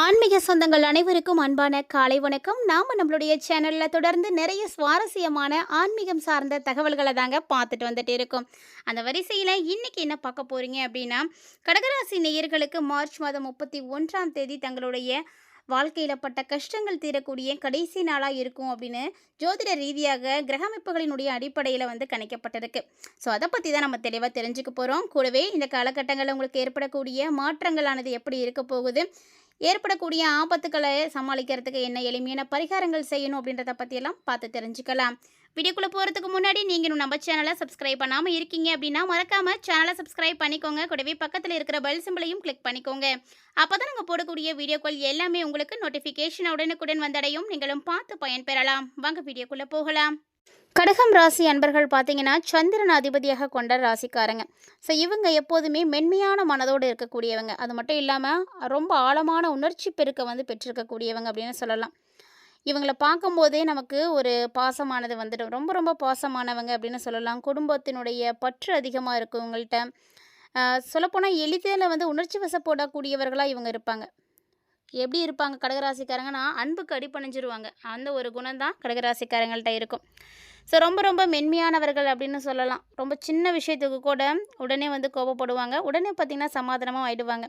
ஆன்மீக சொந்தங்கள் அனைவருக்கும் அன்பான காலை வணக்கம். நம்மளுடைய சேனலில் தொடர்ந்து நிறைய சுவாரஸ்யமான ஆன்மீகம் சார்ந்த தகவல்களை தாங்க பார்த்துட்டு வந்துட்டு இருக்கோம். அந்த வரிசையில் இன்னைக்கு என்ன பார்க்க போகிறீங்க அப்படின்னா, கடகராசி நேயர்களுக்கு மார்ச் மாதம் 31ஆம் தேதி தங்களுடைய வாழ்க்கையில் பட்ட கஷ்டங்கள் தீரக்கூடிய கடைசி நாளாக இருக்கும் அப்படின்னு ஜோதிட ரீதியாக கிரக அமைப்புகளினுடைய அடிப்படையில் கணிக்கப்பட்டிருக்கு. ஸோ அதை பற்றி தான் நம்ம தெளிவாக தெரிஞ்சுக்க போகிறோம். கூடவே இந்த காலகட்டங்களில் உங்களுக்கு ஏற்படக்கூடிய மாற்றங்களானது எப்படி இருக்க போகுது, ஏற்படக்கூடிய ஆபத்துக்களை சமாளிக்கிறதுக்கு என்ன எளிமையான பரிகாரங்கள் செய்யணும் அப்படின்றத பற்றியெல்லாம் பார்த்து தெரிஞ்சுக்கலாம். வீடியோக்குள்ளே போகிறதுக்கு முன்னாடி நீங்கள் நம்ம சேனலை சப்ஸ்கிரைப் பண்ணாமல் இருக்கீங்க அப்படின்னா மறக்காமல் சேனலை சப்ஸ்கிரைப் பண்ணிக்கோங்க. கூடவே பக்கத்தில் இருக்கிற பெல் சிம்பிளையும் கிளிக் பண்ணிக்கோங்க. அப்போ தான் நாங்கள் போடக்கூடிய வீடியோக்கள் எல்லாமே உங்களுக்கு நோட்டிஃபிகேஷன் உடனுக்குடன் வந்தடையும். நீங்களும் பார்த்து பயன்பெறலாம். வாங்க வீடியோக்குள்ளே போகலாம். கடகம் ராசி அன்பர்கள் பார்த்தீங்கன்னா சந்திரன் அதிபதியாக கொண்ட ராசிக்காரங்க. ஸோ இவங்க எப்போதுமே மென்மையான மனதோடு இருக்கக்கூடியவங்க. அது மட்டும் இல்லாமல் ரொம்ப ஆழமான உணர்ச்சி பெருக்க பெற்றிருக்கக்கூடியவங்க அப்படின்னு சொல்லலாம். இவங்கள பார்க்கும்போதே நமக்கு ஒரு பாசமானது வந்துடும். ரொம்ப ரொம்ப பாசமானவங்க அப்படின்னு சொல்லலாம். குடும்பத்தினுடைய பற்று அதிகமாக இருக்கும் இவங்கள்ட்ட. சொல்லப்போனால் எளிதில் உணர்ச்சி வசப்படக்கூடியவர்களாக இவங்க இருப்பாங்க. எப்படி இருப்பாங்க கடகராசிக்காரங்கன்னா, அன்புக்கு அடிபணிஞ்சிருவாங்க. அந்த ஒரு குணம் தான் கடகராசிக்காரங்கள்ட்ட இருக்கும். ஸோ ரொம்ப ரொம்ப மென்மையானவர்கள் அப்படின்னு சொல்லலாம். ரொம்ப சின்ன விஷயத்துக்கு கூட உடனே கோபப்படுவாங்க. உடனே பார்த்திங்கன்னா சமாதானமாக ஆயிடுவாங்க.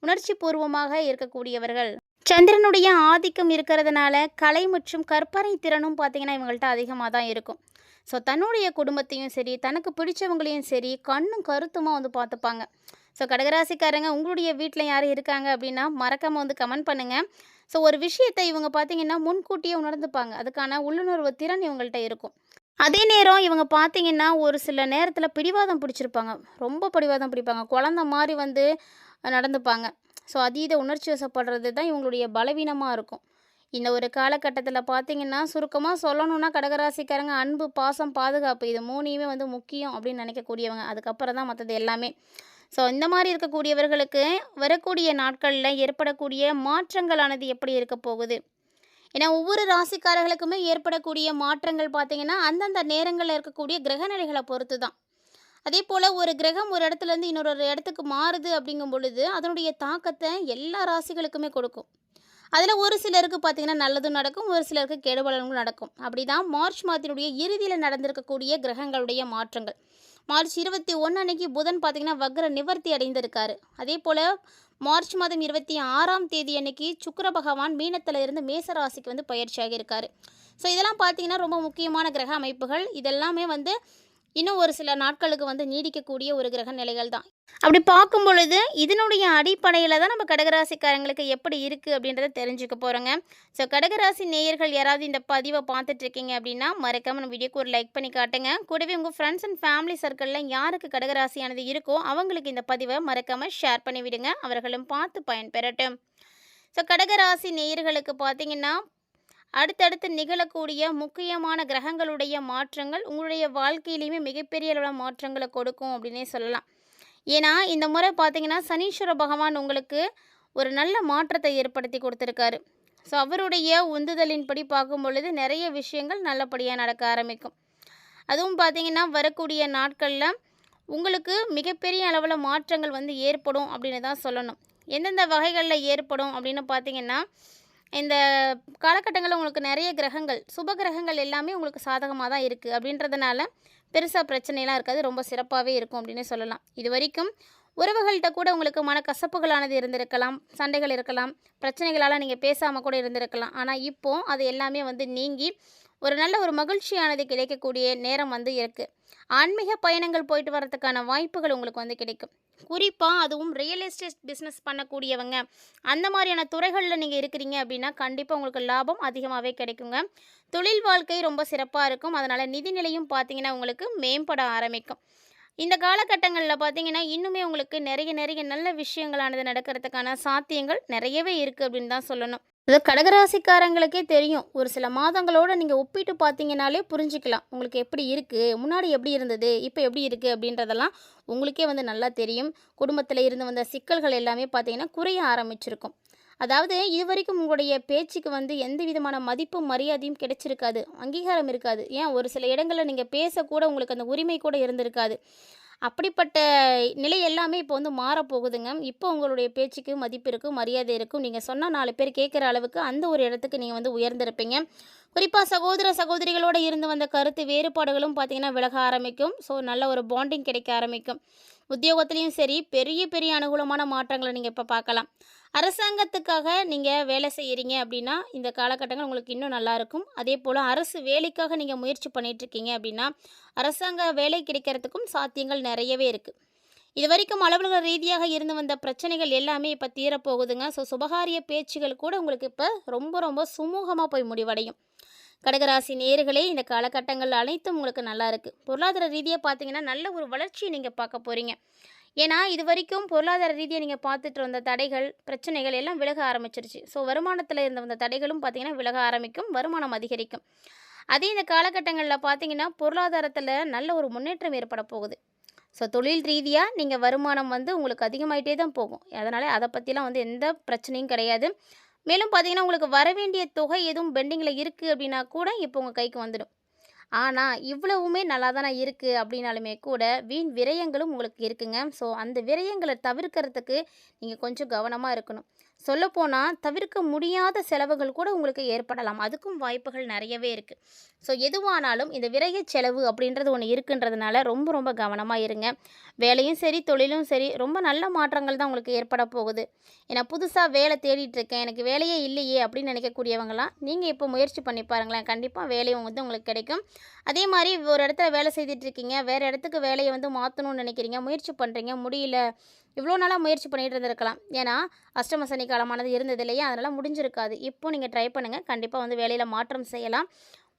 உணர்ச்சி பூர்வமாக இருக்கக்கூடியவர்கள். சந்திரனுடைய ஆதிக்கம் இருக்கிறதுனால கலை மற்றும் கற்பனை திறனும் பார்த்திங்கன்னா இவங்கள்ட்ட அதிகமாக தான் இருக்கும். ஸோ தன்னுடைய குடும்பத்தையும் சரி, தனக்கு பிடிச்சவங்களையும் சரி கண்ணும் கருத்துமாக பார்த்துப்பாங்க. ஸோ கடகராசிக்காரங்க உங்களுடைய வீட்டில் யார் இருக்காங்க அப்படின்னா மறக்காமல் கமெண்ட் பண்ணுங்கள். ஸோ ஒரு விஷயத்தை இவங்க பார்த்திங்கன்னா முன்கூட்டியே உணர்ந்துப்பாங்க. அதுக்கான உள்ளுணர்வு திறன் இவங்கள்ட்ட இருக்கும். அதே நேரம் இவங்க பார்த்திங்கன்னா ஒரு சில நேரத்தில் பிடிவாதம் பிடிச்சிருப்பாங்க. ரொம்ப பிடிவாதம் பிடிப்பாங்க. குழந்த மாதிரி நடந்துப்பாங்க. ஸோ அதீத உணர்ச்சி வசப்படுறது தான் இவங்களுடைய பலவீனமாக இருக்கும். இந்த ஒரு காலகட்டத்தில் பார்த்திங்கன்னா சுருக்கமாக சொல்லணுன்னா கடகராசிக்காரங்க அன்பு, பாசம், பாதுகாப்பு இது மூணையுமே முக்கியம் அப்படின்னு நினைக்கக்கூடியவங்க. அதுக்கப்புறம் தான் மற்றது எல்லாமே. ஸோ இந்த மாதிரி இருக்கக்கூடியவர்களுக்கு வரக்கூடிய நாட்களில் ஏற்படக்கூடிய மாற்றங்களானது எப்படி இருக்க போகுது? ஏன்னா ஒவ்வொரு ராசிக்காரர்களுக்குமே ஏற்படக்கூடிய மாற்றங்கள் பார்த்திங்கன்னா அந்தந்த நேரங்களில் இருக்கக்கூடிய கிரகநிலைகளை பொறுத்து தான். அதே போல் ஒரு கிரகம் ஒரு இடத்துலேருந்து இன்னொரு இடத்துக்கு மாறுது அப்படிங்கும் பொழுது அதனுடைய தாக்கத்தை எல்லா ராசிகளுக்குமே கொடுக்கும். அதில் ஒரு சிலருக்கு பார்த்திங்கன்னா நல்லதும் நடக்கும், ஒரு சிலருக்கு கெடுபலன்களும் நடக்கும். அப்படி தான் மார்ச் மாதத்தினுடைய இறுதியில் நடந்திருக்கக்கூடிய கிரகங்களுடைய மாற்றங்கள். மார்ச் 21 அன்னைக்கு புதன் பார்த்திங்கன்னா வக்ர நிவர்த்தி அடைந்திருக்காரு. அதே போல் மார்ச் மாதம் 26ஆம் தேதி அன்னைக்கு சுக்கிர பகவான் மீனத்தில் இருந்து மேசராசிக்கு பயிற்சியாக இருக்கார். ஸோ இதெல்லாம் பார்த்திங்கன்னா ரொம்ப முக்கியமான கிரக அமைப்புகள். இதெல்லாமே இன்னும் ஒரு சில நாட்களுக்கு நீடிக்கக்கூடிய ஒரு கிரக நிலைகள் தான். அப்படி பார்க்கும் பொழுது இதனுடைய அடிப்படையில் தான் நம்ம கடகராசிக்காரங்களுக்கு எப்படி இருக்குது அப்படின்றத தெரிஞ்சுக்க போகிறோங்க. ஸோ கடகராசி நேயர்கள் யாராவது இந்த பதிவை பார்த்துட்ருக்கீங்க அப்படின்னா மறக்காமல் நம்ம வீடியோக்கு ஒரு லைக் பண்ணி காட்டுங்க. கூடவே உங்கள் ஃப்ரெண்ட்ஸ் அண்ட் ஃபேமிலி சர்க்கிளில் யாருக்கு கடகராசியானது இருக்கோ அவங்களுக்கு இந்த பதிவை மறக்காமல் ஷேர் பண்ணி விடுங்க. அவர்களும் பார்த்து பயன்பெறட்டும். ஸோ கடகராசி நேயர்களுக்கு பார்த்திங்கன்னா அடுத்தடுத்து நிகழக்கூடிய முக்கியமான கிரகங்களுடைய மாற்றங்கள் உங்களுடைய வாழ்க்கையிலையுமே மிகப்பெரிய அளவில் மாற்றங்களை கொடுக்கும் அப்படின்னே சொல்லலாம். ஏன்னா இந்த முறை பார்த்திங்கன்னா சனீஸ்வர பகவான் உங்களுக்கு ஒரு நல்ல மாற்றத்தை ஏற்படுத்தி கொடுத்துருக்காரு. ஸோ அவருடைய உந்துதலின்படி பார்க்கும் பொழுது நிறைய விஷயங்கள் நல்லபடியாக நடக்க ஆரம்பிக்கும். அதுவும் பார்த்திங்கன்னா வரக்கூடிய நாட்களில் உங்களுக்கு மிகப்பெரிய அளவில் மாற்றங்கள் ஏற்படும் அப்படின்னு தான் சொல்லணும். எந்தெந்த வகைகளில் ஏற்படும் அப்படின்னு பார்த்திங்கன்னா இந்த காலகட்டங்களில் உங்களுக்கு நிறைய கிரகங்கள், சுப கிரகங்கள் எல்லாமே உங்களுக்கு சாதகமாக தான் இருக்குது. அப்படின்றதுனால பெருசாக பிரச்சனைலாம் இருக்காது, ரொம்ப சிறப்பாகவே இருக்கும் அப்படின்னு சொல்லலாம். இது வரைக்கும் உறவுகள்கிட்ட கூட உங்களுக்கு மனக்கசப்புகளானது இருந்திருக்கலாம், சண்டைகள் இருக்கலாம், பிரச்சனைகளால் நீங்கள் பேசாமல் கூட இருந்திருக்கலாம். ஆனால் இப்போது அது எல்லாமே நீங்கி ஒரு நல்ல ஒரு மகிழ்ச்சியானது கிடைக்கக்கூடிய நேரம் இருக்குது. ஆன்மீக பயணங்கள் போயிட்டு வரதுக்கான வாய்ப்புகள் உங்களுக்கு கிடைக்கும். குறிப்பாக அதுவும் ரியல் எஸ்டேட் பிஸ்னஸ் பண்ணக்கூடியவங்க அந்த மாதிரியான துறைகளில் நீங்கள் இருக்கிறீங்க அப்படின்னா கண்டிப்பாக உங்களுக்கு லாபம் அதிகமாகவே கிடைக்குங்க. தொழில் வாழ்க்கை ரொம்ப சிறப்பாக இருக்கும். அதனால் நிதிநிலையும் பார்த்திங்கன்னா உங்களுக்கு மேம்பட ஆரம்பிக்கும். இந்த காலகட்டங்களில் பார்த்திங்கன்னா இன்னுமே உங்களுக்கு நிறைய நிறைய நல்ல விஷயங்களானது நடக்கிறதுக்கான சாத்தியங்கள் நிறையவே இருக்குது அப்படின்னு தான் சொல்லணும். அது கடகராசிக்காரங்களுக்கே தெரியும். ஒரு சில மாதங்களோடு நீங்கள் ஒப்பிட்டு பார்த்தீங்கன்னாலே புரிஞ்சிக்கலாம் உங்களுக்கு எப்படி இருக்குது, முன்னாடி எப்படி இருந்தது, இப்போ எப்படி இருக்குது அப்படின்றதெல்லாம் உங்களுக்கே நல்லா தெரியும். குடும்பத்தில் இருந்து வந்த சிக்கல்கள் எல்லாமே பார்த்திங்கன்னா குறைய ஆரம்பிச்சிருக்கும். அதாவது இது வரைக்கும் உங்களுடைய பேச்சுக்கு எந்த விதமான மதிப்பும் மரியாதையும் கிடைச்சிருக்காது, அங்கீகாரம் இருக்காது. ஏன் ஒரு சில இடங்களில் நீங்கள் பேசக்கூட உங்களுக்கு அந்த உரிமை கூட இருந்திருக்காது. அப்படிப்பட்ட நிலை எல்லாமே இப்போ வந்து மாறப்போகுதுங்க. இப்போ உங்களுடைய பேச்சுக்கு மதிப்பு இருக்கும், மரியாதை இருக்கும். நீங்க சொன்னா 4 பேர் கேட்குற அளவுக்கு அந்த ஒரு இடத்துக்கு நீங்க வந்து உயர்ந்திருப்பீங்க. குறிப்பா சகோதர, சகோதரிகளோட இருந்து வந்த கருத்து வேறுபாடுகளும் பார்த்தீங்கன்னா விலக ஆரம்பிக்கும். ஸோ நல்ல ஒரு பாண்டிங் கிடைக்க ஆரம்பிக்கும். உத்தியோகத்திலயும் சரி, பெரிய பெரிய அனுகூலமான மாற்றங்கள நீங்க இப்ப பார்க்கலாம். அரசாங்கத்துக்காக நீங்க வேலை செய்றீங்க அப்படின்னா, இந்த காலகட்டங்கள் உங்களுக்கு இன்னும் நல்லாயிருக்கும். அதேபோல அரசு வேலைக்காக நீங்க முயற்சி பண்ணிட்டுருக்கீங்க அப்படின்னா, அரசாங்க வேலை கிடைக்கிறதுக்கும் சாத்தியங்கள் நெறையவே இருக்கு. இதுவரைக்கும் அலுவலக ரீதியாக இருந்து வந்த பிரச்சனைகள் எல்லாமே இப்ப தீரப்போகுதுங்க. ஸோ சுபகாரிய பேச்சுகள் கூட உங்களுக்கு இப்ப ரொம்ப ரொம்ப சுமூகமா போய் முடிவடையும். கடகராசி நேயர்களே, இந்த காலகட்டங்கள் அனைத்தும் உங்களுக்கு நல்லா இருக்கு. பொருளாதார ரீதியா பார்த்தீங்கன்னா, நல்ல ஒரு வளர்ச்சிய நீங்க பார்க்க போறீங்க. ஏன்னா, இதுவரைக்கும் பொருளாதார ரீதியா நீங்க பார்த்துட்டு வந்த தடைகள், பிரச்சனைகள் எல்லாம் விலக ஆரம்பிச்சிருச்சு. ஸோ வருமானத்தில இருந்த வந்த தடைகளும் பார்த்தீங்கன்னா, விலக ஆரம்பிக்கும். வருமானம் அதிகரிக்கும். அதே இந்த காலகட்டங்கள்ல பார்த்தீங்கன்னா, பொருளாதாரத்தில நல்ல ஒரு முன்னேற்றம் ஏற்பட போகுது. ஸோ தொழில் ரீதியா நீங்க வருமானம் வந்து உங்களுக்கு அதிகமாயிட்டே தான் போகும். அதனால அத பத்திலாம் வந்து எந்த பிரச்சனையும் கிடையாது. மேலும் பார்த்தீங்கன்னா, உங்களுக்கு வரவேண்டிய தொகை எதுவும் பெண்டிங்கில இருக்கு அப்படின்னா கூட, இப்போ உங்க கைக்கு வந்துடும். ஆனா, இவ்வளவுமே நல்லா தானே இருக்கு அப்படின்னாலுமே கூட, வீண் விரயங்களும் உங்களுக்கு இருக்குங்க. ஸோ, அந்த விரயங்கள தவிர்க்கிறதுக்கு நீங்க கொஞ்சம் கவனமா இருக்கணும். சொல்லப்போனா, தவிர்க்க முடியாத செலவுகள் கூட உங்களுக்கு ஏற்படலாம். அதுக்கும் வாய்ப்புகள் நெறையவே இருக்கு. ஸோ, எதுவானாலும் இந்த விரயச் செலவு அப்படின்றது ஒண்ணு இருக்குன்றதுனால ரொம்ப ரொம்ப கவனமா இருங்க. வேலையும் சரி, தொழிலும் சரி, ரொம்ப நல்ல மாற்றங்கள் தான் உங்களுக்கு ஏற்பட போகுது. ஏன்னா, புதுசா வேலை தேடிட்டு இருக்கேன், எனக்கு வேலையே இல்லையே அப்படின்னு நினைக்கக்கூடியவங்கலாம், நீங்க இப்போ முயற்சி பண்ணி பாருங்களேன். கண்டிப்பா வேலை வந்து உங்களுக்கு கிடைக்கும். அதே மாரி ஒரு இடத்துல வேலை செய்துட்ருக்கீங்க, வேறு இடத்துக்கு வேலைய வந்து மாத்தணும்னு நினைக்கிறீங்க, முயற்சி பண்ணுறீங்க, முடியல. இவ்வளோ நாளா முயற்சி பண்ணிட்டு இருந்திருக்கலாம். ஏன்னா, அஷ்டம சனி காலமானது இருந்தது இல்லையா? அதனால முடிஞ்சிருக்காது. இப்போ நீங்க ட்ரை பண்ணுங்க. கண்டிப்பா வந்து வேலையில மாற்றம் செய்யலாம்.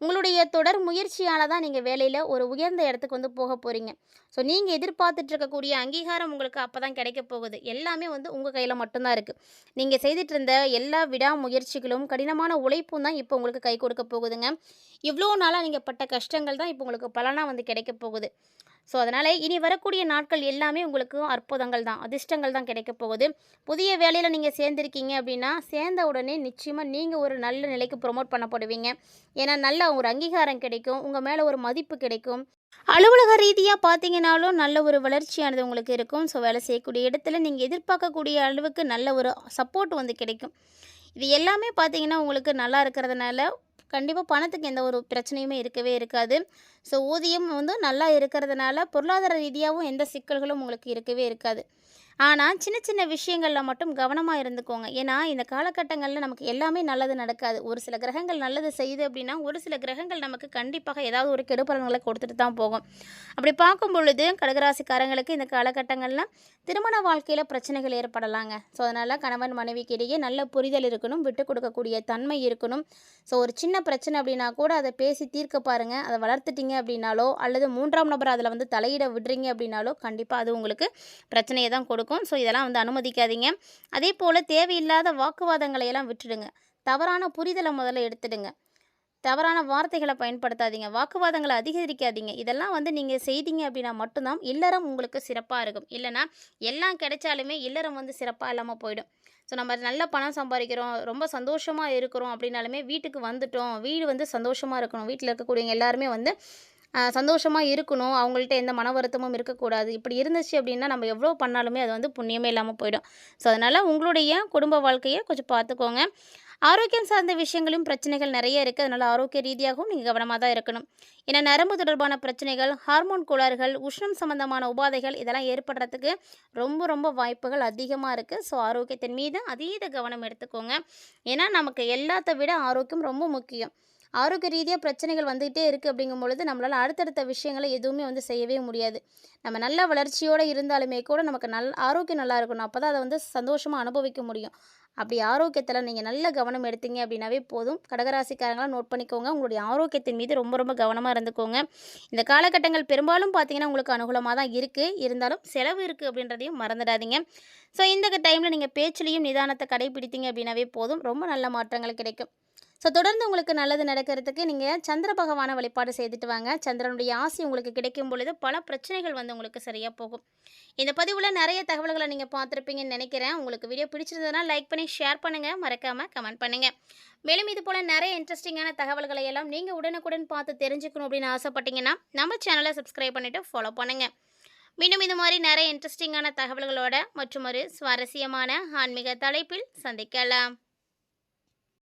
உங்களுடைய தொடர் முயற்சியால தான் நீங்க வேலையில ஒரு உயர்ந்த இடத்துக்கு வந்து போக போறீங்க. ஸோ நீங்க எதிர்பார்த்துட்டு இருக்கக்கூடிய அங்கீகாரம் உங்களுக்கு அப்பதான் கிடைக்க போகுது. எல்லாமே வந்து உங்க கையில மட்டும் தான் இருக்கு. நீங்க செய்துட்டு இருந்த எல்லா விடாமுயற்சிகளும், கடினமான உழைப்பும் தான் இப்போ உங்களுக்கு கை கொடுக்க போகுதுங்க. இவ்வளோ நாளா நீங்க பட்ட கஷ்டங்கள் தான் இப்போ உங்களுக்கு பலனா வந்து கிடைக்க போகுது. ஸோ அதனால இனி வரக்கூடிய நாட்கள் எல்லாமே உங்களுக்கு அற்புதங்கள் தான், அதிர்ஷ்டங்கள் தான் கிடைக்க போகுது. புதிய வேலையில நீங்க சேர்ந்திருக்கீங்க அப்படின்னா, சேர்ந்த உடனே நிச்சயமா நீங்க ஒரு நல்ல நிலைக்கு ப்ரொமோட் பண்ணப்படுவீங்க. ஏன்னா, நல்ல ஒரு அங்கீகாரம் கிடைக்கும். உங்க மேல ஒரு மதிப்பு கிடைக்கும். அலுவலக ரீதியா பார்த்தீங்கன்னாலும், நல்ல ஒரு வளர்ச்சியானது உங்களுக்கு இருக்கும். ஸோ வேலை செய்யக்கூடிய இடத்துல நீங்க எதிர்பார்க்கக்கூடிய அளவுக்கு நல்ல ஒரு சப்போர்ட் வந்து கிடைக்கும். இது எல்லாமே பார்த்தீங்கன்னா, உங்களுக்கு நல்லா இருக்கிறதுனால, கண்டிப்பா பணத்துக்கு எந்த ஒரு பிரச்சனையுமே இருக்கவே இருக்காது. ஸோ ஊதியம் வந்து நல்லா இருக்கிறதுனால, பொருளாதார ரீதியாவும் எந்த சிக்கல்களும் உங்களுக்கு இருக்கவே இருக்காது. ஆனா, சின்ன சின்ன விஷயங்கள்ல மட்டும் கவனமா இருந்துக்கோங்க. ஏன்னா, இந்த காலகட்டங்கள்ல நமக்கு எல்லாமே நல்லது நடக்காது. ஒரு சில கிரகங்கள் நல்லது செய்யுது அப்படின்னா, ஒரு சில கிரகங்கள் நமக்கு கண்டிப்பாக ஏதாவது ஒரு கெடுபலன்கள கொடுத்துட்டு தான் போகும். அப்படி பார்க்கும் பொழுது, கடகராசிக்காரங்களுக்கு இந்த காலகட்டங்கள்ல திருமண வாழ்க்கையில பிரச்சனைகள் ஏற்படலாங்க. ஸோ, அதனால கணவன் மனைவிக்கு இடையே நல்ல புரிதல் இருக்கணும், விட்டுக் கொடுக்கக்கூடிய தன்மை இருக்கணும். ஸோ, ஒரு சின்ன பிரச்சனை அப்படின்னா கூட அத பேசி தீர்க்க பாருங்க. அத வளர்த்துட்டீங்க அப்படின்னாலோ, அல்லது 3ஆம் நபர் அதில வந்து தலையிட விடுறீங்க அப்படின்னாலோ, கண்டிப்பா அது உங்களுக்கு பிரச்சனைய தான் கொடுக்கும். ஸோ, இதெல்லாம் வந்து அனுமதிக்காதீங்க. அதேபோல தேவையில்லாத வாக்குவாதங்களை எல்லாம் விட்டுடுங்க. தவறான புரிதல முதல்ல எடுத்துடுங்க. தவறான வார்த்தைகள பயன்படுத்தாதீங்க. வாக்குவாதங்கள அதிகரிக்காதீங்க. இதெல்லாம் வந்து நீங்க செய்தீங்க அப்படின்னா மட்டும் தான் இல்லறம் உங்களுக்கு சிறப்பா இருக்கும். இல்லன்னா, எல்லாம் கிடைச்சாலுமே இல்லறம் வந்து சிறப்பா இல்லாம போயிடும். ஸோ நம்ம நல்ல பணம் சம்பாரிக்கிறோம், ரொம்ப சந்தோஷமா இருக்கிறோம் அப்படின்னாலுமே வீட்டுக்கு வந்துட்டோம், வீடு வந்து சந்தோஷமா இருக்கணும். வீட்ல இருக்கக்கூடியவங்க எல்லாருமே வந்து சந்தோஷமா இருக்கணும். அவங்கள்ட்ட எந்த மன வருத்தமும் இருக்கக்கூடாது. இப்படி இருந்துச்சு அப்படின்னா, நம்ம எவ்வளோ பண்ணாலுமே அது வந்து புண்ணியமே இல்லாம போயிடும். ஸோ அதனால உங்களுடைய குடும்ப வாழ்க்கைய கொஞ்சம் பார்த்துக்கோங்க. ஆரோக்கியம் சார்ந்த விஷயங்களும் பிரச்சனைகள் நெறைய இருக்கு. அதனால ஆரோக்கிய ரீதியாகவும் நீங்க கவனமா தான் இருக்கணும். ஏன்னா நரம்பு தொடர்பான பிரச்சனைகள், ஹார்மோன் கோளாறுகள், உஷ்ணம் சம்மந்தமான உபாதைகள் இதெல்லாம் ஏற்படுறதுக்கு ரொம்ப ரொம்ப வாய்ப்புகள் அதிகமா இருக்கு. ஸோ ஆரோக்கியத்தின் மீது அதீத கவனம் எடுத்துக்கோங்க. ஏன்னா நமக்கு எல்லாத்த விட ஆரோக்கியம் ரொம்ப முக்கியம். ஆரோக்கிய ரீதியா பிரச்சனைகள் வந்துகிட்டே இருக்கு அப்படிங்கும் பொழுது, நம்மளால அடுத்தடுத்த விஷயங்கள எதுவுமே வந்து செய்யவே முடியாது. நம்ம நல்ல வளர்ச்சியோட இருந்தாலுமே கூட நமக்கு ஆரோக்கியம் நல்லா இருக்கணும். அப்பதான் அத வந்து சந்தோஷமா அனுபவிக்க முடியும். அப்படி ஆரோக்கியத்தில நீங்க நல்ல கவனம் எடுத்தீங்க அப்படின்னாவே போதும். கடகராசிக்காரங்கலாம் நோட் பண்ணிக்கோங்க. உங்களுடைய ஆரோக்கியத்தின் மீது ரொம்ப ரொம்ப கவனமா இருந்துக்கோங்க. இந்த காலகட்டங்கள் பெரும்பாலும் பார்த்தீங்கன்னா, உங்களுக்கு அனுகூலமா தான் இருக்கு. இருந்தாலும் செலவு இருக்கு அப்படின்றதையும் மறந்துடாதீங்க. ஸோ இந்த டைம்ல நீங்க பேச்சிலயும் நிதானத்த கடைபிடித்தீங்க அப்படின்னாவே போதும். ரொம்ப நல்ல மாற்றங்கள் கிடைக்கும். ஸோ தொடர்ந்து உங்களுக்கு நல்லது நடக்கிறதுக்கு நீங்கள் சந்திர பகவானை வழிபாடு செய்துட்டு வாங்க. சந்திரனுடைய ஆசி உங்களுக்கு கிடைக்கும் பொழுது பல பிரச்சனைகள் வந்து உங்களுக்கு சரியாக போகும். இந்த பதிவில் நிறைய தகவல்களை நீங்கள் பார்த்துருப்பீங்கன்னு நினைக்கிறேன். உங்களுக்கு வீடியோ பிடிச்சிருந்ததுன்னா லைக் பண்ணி ஷேர் பண்ணுங்கள், மறக்காமல் கமெண்ட் பண்ணுங்கள். மேலும் இது போல் நிறைய இன்ட்ரெஸ்டிங்கான தகவல்களை எல்லாம் நீங்கள் உடனுக்குடன் பார்த்து தெரிஞ்சுக்கணும் அப்படின்னு ஆசைப்பட்டீங்கன்னா நம்ம சேனலை சப்ஸ்கிரைப் பண்ணிவிட்டு ஃபாலோ பண்ணுங்கள். மீண்டும் இந்த மாதிரி நிறைய இன்ட்ரெஸ்டிங்கான தகவல்களோட மற்றும் ஒரு சுவாரஸ்யமான ஆன்மீக தலைப்பில் சந்திக்கலாம்.